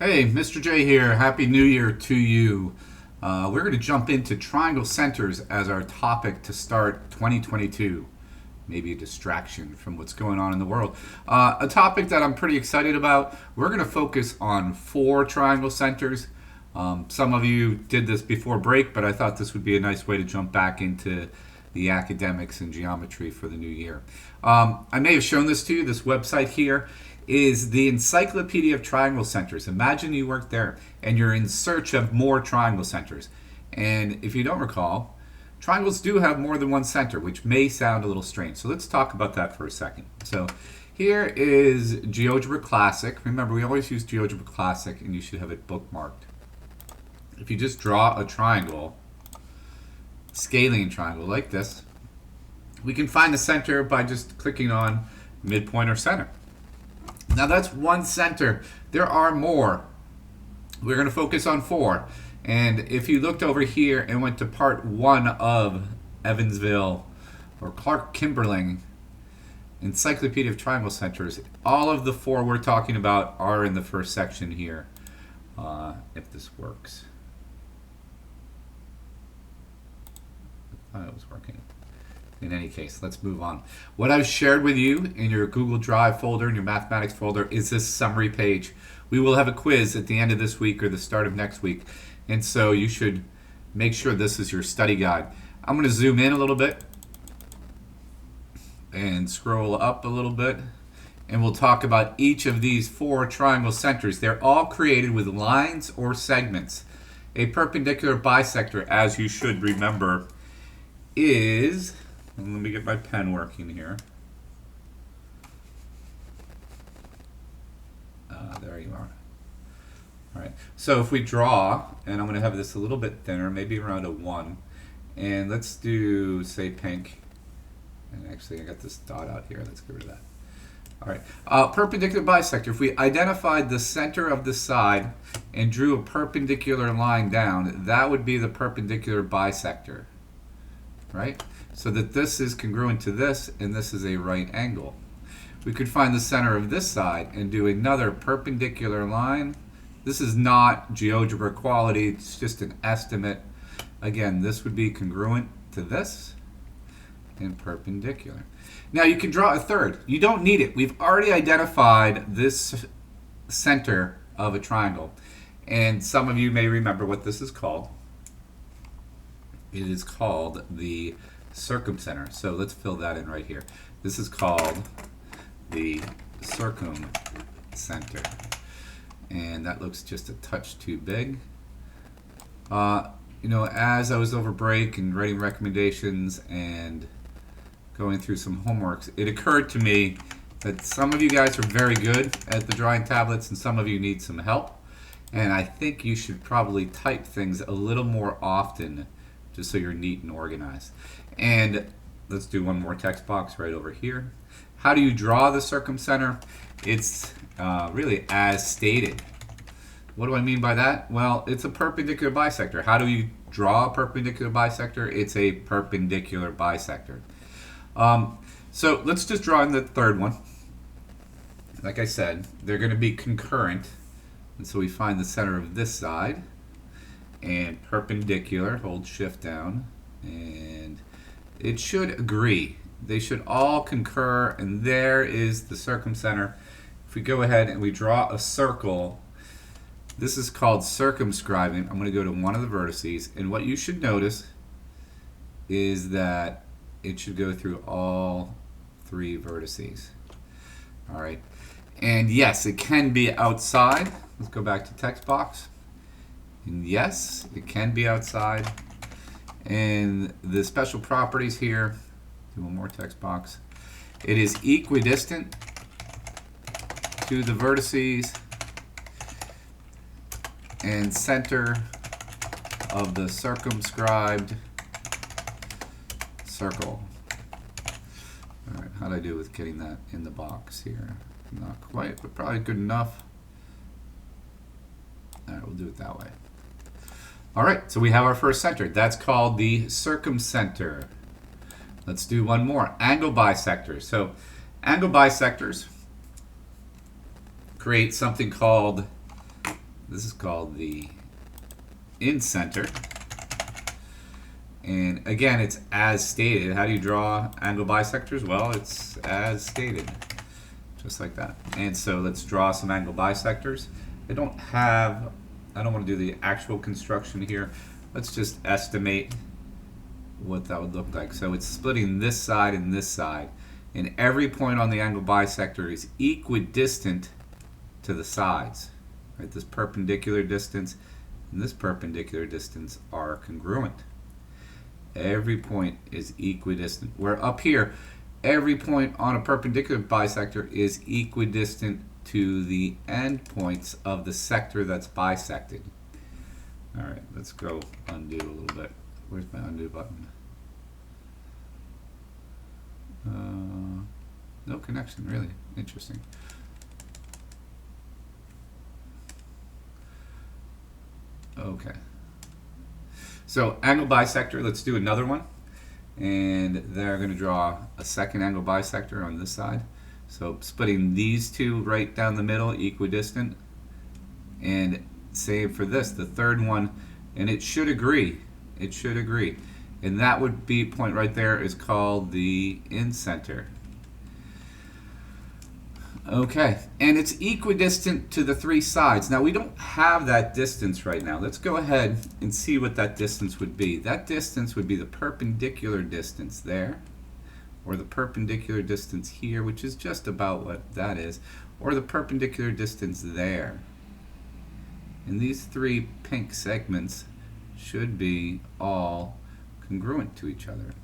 Hey, Mr. J here. Happy New Year to you. We're going to jump into triangle centers as our topic to start 2022. Maybe a distraction from what's going on in the world. A topic that I'm pretty excited about. We're going to focus on 4 triangle centers. Some of you did this before break, but I thought this would be a nice way to jump back into the academics and geometry for the new year. I may have shown this to you. This website here is the Encyclopedia of Triangle Centers. Imagine you work there and you're in search of more triangle centers. And if you don't recall, triangles do have more than one center, which may sound a little strange. So let's talk about that for a second. So here is GeoGebra Classic. Remember, we always use GeoGebra Classic, and you should have it bookmarked. If you just draw a triangle, scaling triangle like this, we can find the center by just clicking on midpoint or center. Now that's one center. There are more. We're going to focus on 4. And if you looked over here and went to part 1 of Evansville or Clark Kimberling Encyclopedia of Triangle Centers, all of the 4 we're talking about are in the first section here. If this works. I thought it was working. In any case, let's move on. What I've shared with you in your Google Drive folder, in your mathematics folder, is this summary page. We will have a quiz at the end of this week or the start of next week. And so you should make sure this is your study guide. I'm going to zoom in a little bit and scroll up a little bit. And we'll talk about each of these 4 triangle centers. They're all created with lines or segments. A perpendicular bisector, as you should remember, is... Let me get my pen working here. There you are. All right. So if we draw, and I'm going to have this a little bit thinner, maybe around a 1. And let's do, say, pink. And actually, I got this dot out here. Let's get rid of that. All right. Perpendicular bisector. If we identified the center of the side and drew a perpendicular line down, that would be the perpendicular bisector. Right? So that this is congruent to this, and this is a right angle. We could find the center of this side and do another perpendicular line. This is not GeoGebra quality, it's just an estimate. Again, this would be congruent to this and perpendicular. Now you can draw a third. You don't need it. We've already identified this center of a triangle. And some of you may remember what this is called. It is called the Circumcenter. So let's fill that in right here. This is called the Circumcenter. And that looks just a touch too big. As I was over break and writing recommendations and going through some homeworks, it occurred to me that some of you guys are very good at the drawing tablets and some of you need some help. And I think you should probably type things a little more often just so you're neat and organized. And let's do one more text box right over here. How do you draw the circumcenter? It's really as stated. What do I mean by that? Well, it's a perpendicular bisector. How do you draw a perpendicular bisector? It's a perpendicular bisector. So let's just draw in the third one. Like I said, they're going to be concurrent. And so we find the center of this side. And perpendicular, hold shift down, and it should agree. They should all concur, and there is the circumcenter. If we go ahead and we draw a circle, this is called circumscribing. I'm going to go to one of the vertices, and what you should notice is that it should go through all 3 vertices. All right, and yes, it can be outside. Let's go back to text box. And yes, it can be outside. And the special properties here, do one more text box. It is equidistant to the vertices and center of the circumscribed circle. All right, how do I do with getting that in the box here? Not quite, but probably good enough. All right, we'll do it that way. All right, so we have our first center. That's called the circumcenter. Let's do one more, angle bisectors. So angle bisectors create something called This is called the Incenter. And again, it's as stated. How do you draw angle bisectors? Well, it's as stated, just like that. And so let's draw some angle bisectors. I don't want to do the actual construction here. Let's just estimate what that would look like. So it's splitting this side and this side. And every point on the angle bisector is equidistant to the sides. Right? This perpendicular distance and this perpendicular distance are congruent. Every point is equidistant. Where up here, every point on a perpendicular bisector is equidistant to the endpoints of the sector that's bisected. All right, let's go undo a little bit. Where's my undo button? No connection, really. Interesting. Okay. So angle bisector, let's do another one. And they're going to draw a second angle bisector on this side. So splitting these two right down the middle, equidistant. And same for this, the third one, and it should agree. It should agree. And that would be, point right there is called the incenter. Okay, and it's equidistant to the three sides. Now we don't have that distance right now. Let's go ahead and see what that distance would be. That distance would be the perpendicular distance there, or the perpendicular distance here, which is just about what that is, or the perpendicular distance there. And these three pink segments should be all congruent to each other.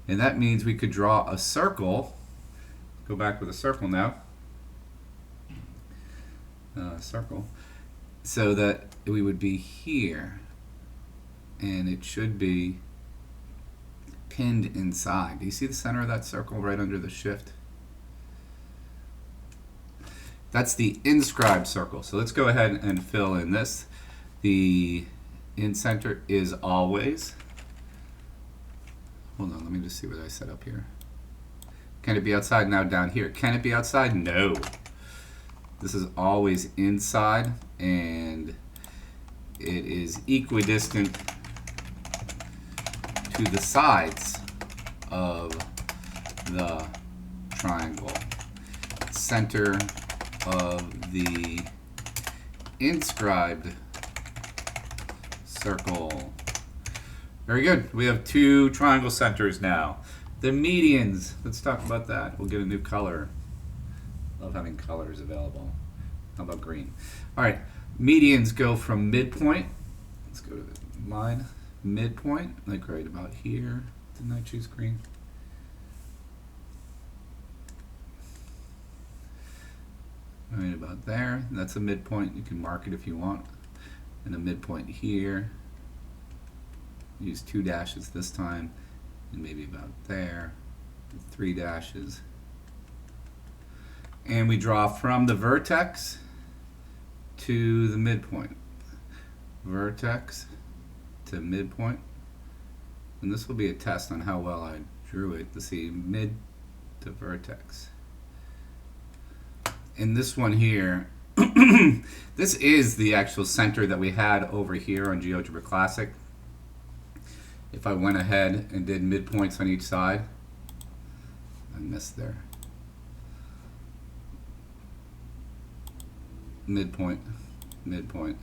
And that means we could draw a circle. Go back with a circle now. Circle. So that we would be here. And it should be pinned inside. Do you see the center of that circle right under the shift? That's the inscribed circle. So let's go ahead and fill in this. The incenter is always, hold on, let me just see what I set up here. Can it be outside? Now down here. Can it be outside? No. This is always inside, and it is equidistant to the sides of the triangle. Center of the inscribed circle. Very good. We have two triangle centers now. The medians, let's talk about that. We'll get a new color. Love having colors available. How about green? All right, medians go from midpoint. Let's go to the line. Midpoint, like right about here. Didn't I choose green? Right about there. That's a midpoint. You can mark it if you want. And a midpoint here. Use 2 dashes this time. And maybe about there. 3 dashes. And we draw from the vertex to the midpoint. Vertex to midpoint. And this will be a test on how well I drew it to see mid to vertex. In this one here, this is the actual center that we had over here on GeoGebra Classic. If I went ahead and did midpoints on each side, I missed there. Midpoint, midpoint,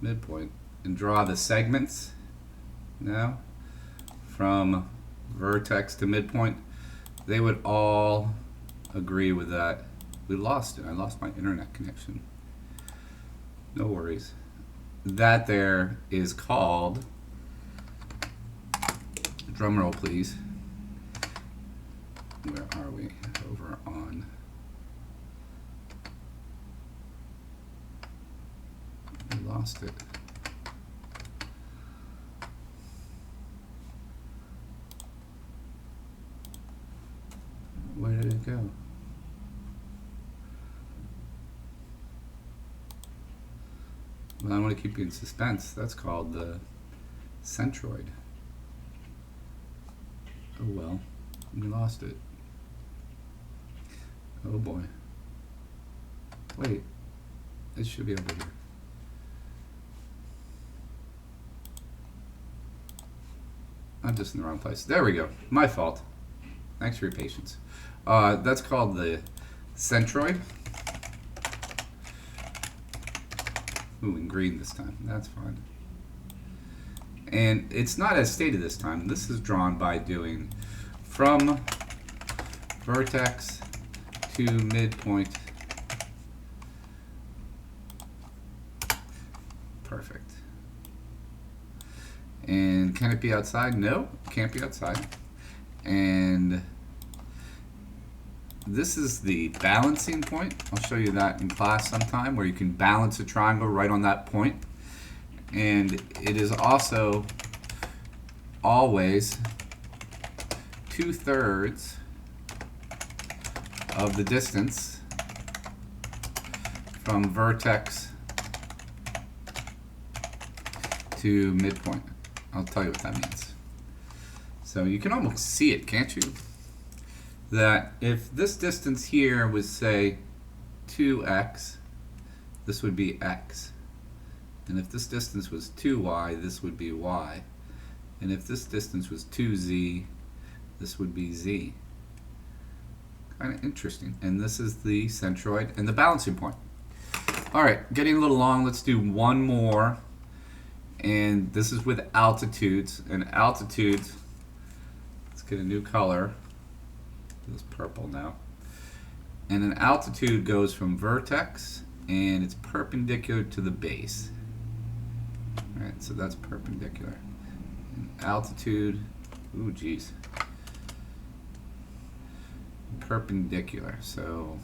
midpoint, and draw the segments now from vertex to midpoint. They would all agree with that. We lost it. I lost my internet connection. No worries. That there is called, drum roll please. Where are we? Over on, I lost it. Where did it go? Well, I want to keep you in suspense. That's called the centroid. Oh well, we lost it. Oh boy. Wait, it should be over here. I'm just in the wrong place. There we go. My fault. Thanks for your patience. That's called the centroid. Ooh, in green this time. That's fine. And it's not as stated this time. This is drawn by doing from vertex to midpoint. Perfect. And can it be outside? No, it can't be outside. And this is the balancing point. I'll show you that in class sometime, where you can balance a triangle right on that point. And it is also always 2/3 of the distance from vertex to midpoint. I'll tell you what that means. So you can almost see it, can't you? That if this distance here was, say, 2x, this would be x. And if this distance was 2y, this would be y. And if this distance was 2z, this would be z. Kind of interesting. And this is the centroid and the balancing point. All right, getting a little long. Let's do one more. And this is with altitudes. And altitudes, let's get a new color. This purple now. And an altitude goes from vertex, and it's perpendicular to the base. All right, so that's perpendicular. And altitude, ooh, geez. Perpendicular, so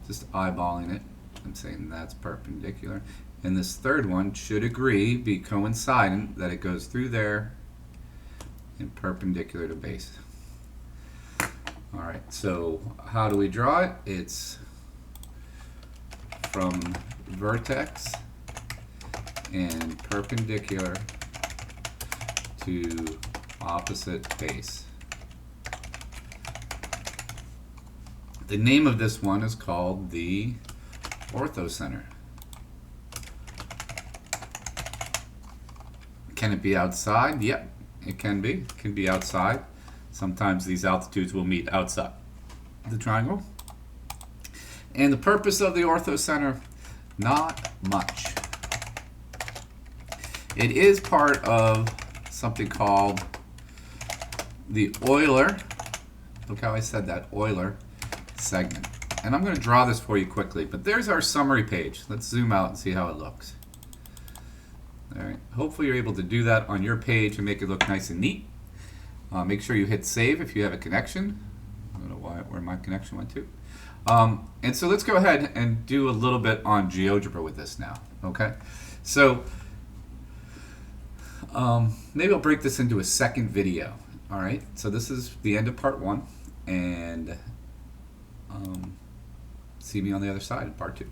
just eyeballing it, I'm saying that's perpendicular. And this third one should agree, be coincident, that it goes through there and perpendicular to base. All right, so how do we draw it? It's from vertex and perpendicular to opposite base. The name of this one is called the orthocenter. Can it be outside? Yep, it can be. It can be outside. Sometimes these altitudes will meet outside the triangle. And the purpose of the orthocenter, not much. It is part of something called the Euler, look how I said that, Euler segment. And I'm going to draw this for you quickly, but there's our summary page. Let's zoom out and see how it looks. All right, hopefully you're able to do that on your page and make it look nice and neat. Make sure you hit save if you have a connection. I don't know where my connection went to. And so let's go ahead and do a little bit on GeoGebra with this now, okay? So maybe I'll break this into a second video, all right? So this is the end of part 1, and see me on the other side in part 2.